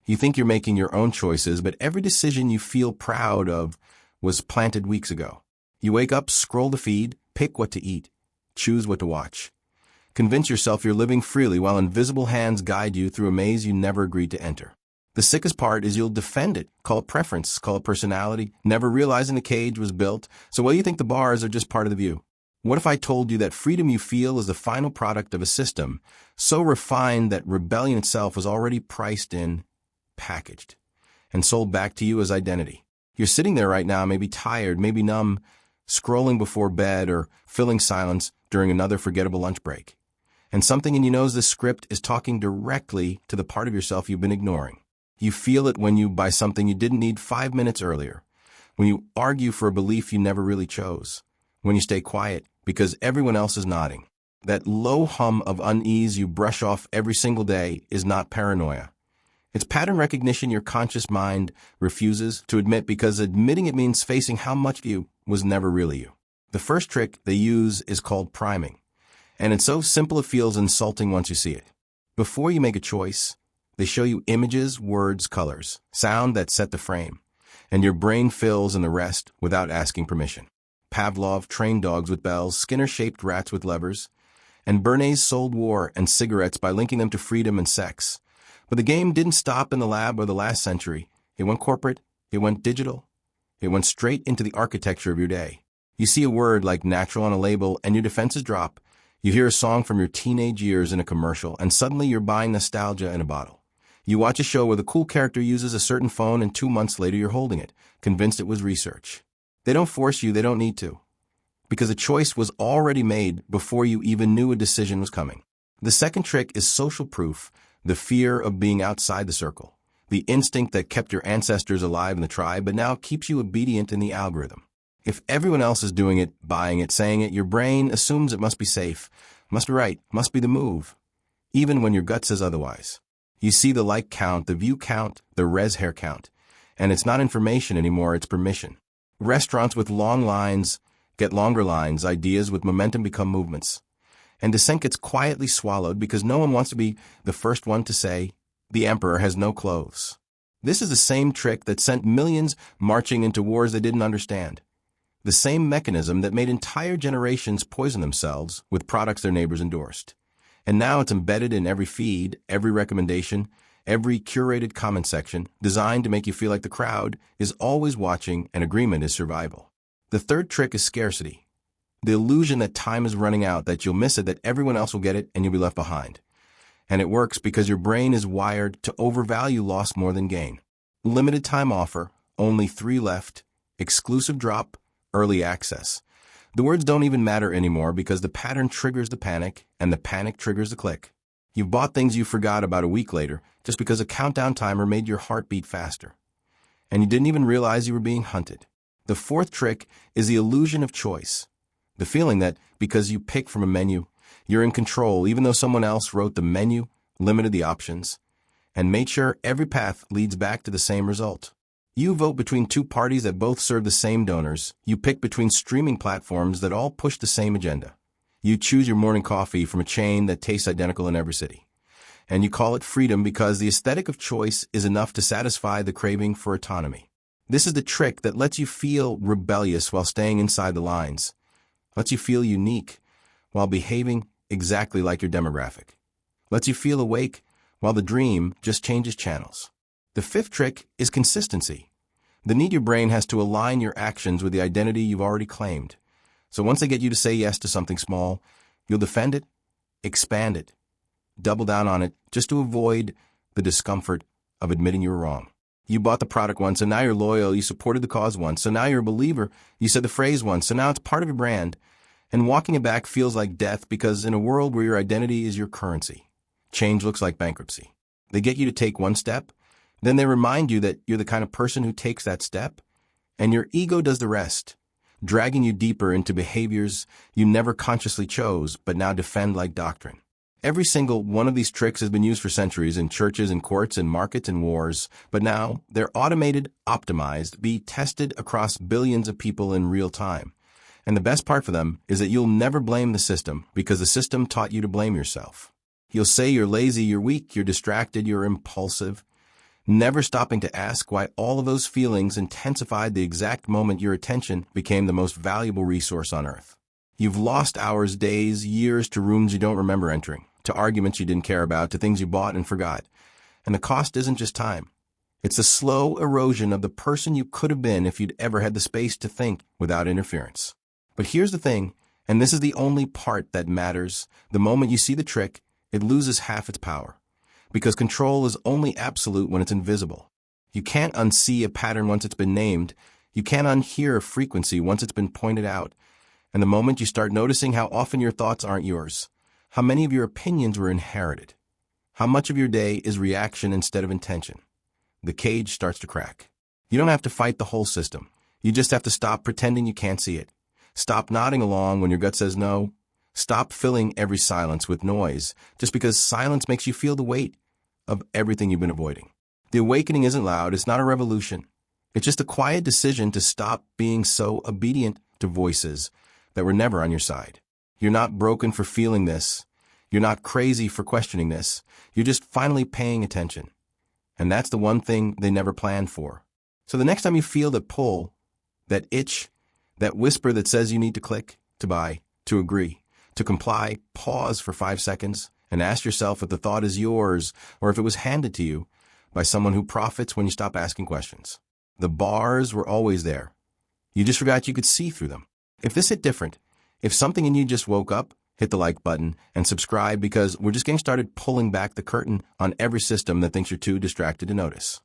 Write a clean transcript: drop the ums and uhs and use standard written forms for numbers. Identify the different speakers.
Speaker 1: You think you're making your own choices, but every decision you feel proud of was planted weeks ago. You wake up, scroll the feed, pick what to eat, choose what to watch. Convince yourself you're living freely while invisible hands guide you through a maze you never agreed to enter. The sickest part is you'll defend it, call it preference, call it personality, never realizing the cage was built, so you think the bars are just part of the view. What if I told you that freedom you feel is the final product of a system so refined that rebellion itself was already priced in, packaged, and sold back to you as identity? You're sitting there right now, maybe tired, maybe numb, scrolling before bed or filling silence during another forgettable lunch break. And something in you knows this script is talking directly to the part of yourself you've been ignoring. You feel it when you buy something you didn't need 5 minutes earlier, when you argue for a belief you never really chose, when you stay quiet because everyone else is nodding. That low hum of unease you brush off every single day is not paranoia. It's pattern recognition your conscious mind refuses to admit because admitting it means facing how much of you was never really you. The first trick they use is called priming, and it's so simple it feels insulting once you see it. Before you make a choice, they show you images, words, colors, sound that set the frame, and your brain fills in the rest without asking permission. Pavlov trained dogs with bells, Skinner shaped rats with levers, and Bernays sold war and cigarettes by linking them to freedom and sex. But the game didn't stop in the lab of the last century. It went corporate, it went digital, it went straight into the architecture of your day. You see a word like natural on a label and your defenses drop. You hear a song from your teenage years in a commercial and suddenly you're buying nostalgia in a bottle. You watch a show where the cool character uses a certain phone and 2 months later you're holding it, convinced it was research. They don't force you, they don't need to, because a choice was already made before you even knew a decision was coming. The second trick is social proof, the fear of being outside the circle, the instinct that kept your ancestors alive in the tribe but now keeps you obedient in the algorithm. If everyone else is doing it, buying it, saying it, your brain assumes it must be safe, must be right, must be the move, even when your gut says otherwise. You see the like count, the view count, the res hair count, and it's not information anymore, it's permission. Restaurants with long lines get longer lines, ideas with momentum become movements. And dissent gets quietly swallowed because no one wants to be the first one to say, the emperor has no clothes. This is the same trick that sent millions marching into wars they didn't understand. The same mechanism that made entire generations poison themselves with products their neighbors endorsed. And now it's embedded in every feed, every recommendation, every curated comment section, designed to make you feel like the crowd is always watching and agreement is survival. The third trick is scarcity. The illusion that time is running out, that you'll miss it, that everyone else will get it, and you'll be left behind. And it works because your brain is wired to overvalue loss more than gain. Limited time offer, only 3 left, exclusive drop, early access. The words don't even matter anymore because the pattern triggers the panic, and the panic triggers the click. You've bought things you forgot about a week later just because a countdown timer made your heart beat faster. And you didn't even realize you were being hunted. The fourth trick is the illusion of choice. The feeling that because you pick from a menu, you're in control even though someone else wrote the menu, limited the options, and made sure every path leads back to the same result. You vote between 2 parties that both serve the same donors. You pick between streaming platforms that all push the same agenda. You choose your morning coffee from a chain that tastes identical in every city. And you call it freedom because the aesthetic of choice is enough to satisfy the craving for autonomy. This is the trick that lets you feel rebellious while staying inside the lines, lets you feel unique while behaving exactly like your demographic, lets you feel awake while the dream just changes channels. The fifth trick is consistency. The need your brain has to align your actions with the identity you've already claimed. So once they get you to say yes to something small, you'll defend it, expand it, double down on it just to avoid the discomfort of admitting you were wrong. You bought the product once, so now you're loyal. You supported the cause once, so now you're a believer. You said the phrase once, so now it's part of your brand. And walking it back feels like death because in a world where your identity is your currency, change looks like bankruptcy. They get you to take one step, then they remind you that you're the kind of person who takes that step, and your ego does the rest, dragging you deeper into behaviors you never consciously chose but now defend like doctrine. Every single one of these tricks has been used for centuries in churches and courts and markets and wars, but now they're automated, optimized, be tested across billions of people in real time. And the best part for them is that you'll never blame the system because the system taught you to blame yourself. You'll say you're lazy, you're weak, you're distracted, you're impulsive, never stopping to ask why all of those feelings intensified the exact moment your attention became the most valuable resource on earth. You've lost hours, days, years to rooms you don't remember entering, to arguments you didn't care about, to things you bought and forgot. And the cost isn't just time. It's the slow erosion of the person you could have been if you'd ever had the space to think without interference. But here's the thing, and this is the only part that matters. The moment you see the trick, it loses half its power. Because control is only absolute when it's invisible. You can't unsee a pattern once it's been named. You can't unhear a frequency once it's been pointed out. And the moment you start noticing how often your thoughts aren't yours, how many of your opinions were inherited, how much of your day is reaction instead of intention, the cage starts to crack. You don't have to fight the whole system. You just have to stop pretending you can't see it. Stop nodding along when your gut says no. Stop filling every silence with noise just because silence makes you feel the weight of everything you've been avoiding. The awakening isn't loud. It's not a revolution. It's just a quiet decision to stop being so obedient to voices that were never on your side. You're not broken for feeling this. You're not crazy for questioning this. You're just finally paying attention. And that's the one thing they never planned for. So the next time you feel that pull, that itch, that whisper that says you need to click, to buy, to agree, to comply, pause for 5 seconds and ask yourself if the thought is yours or if it was handed to you by someone who profits when you stop asking questions. The bars were always there. You just forgot you could see through them. If this hit different, if something in you just woke up, hit the like button and subscribe because we're just getting started pulling back the curtain on every system that thinks you're too distracted to notice.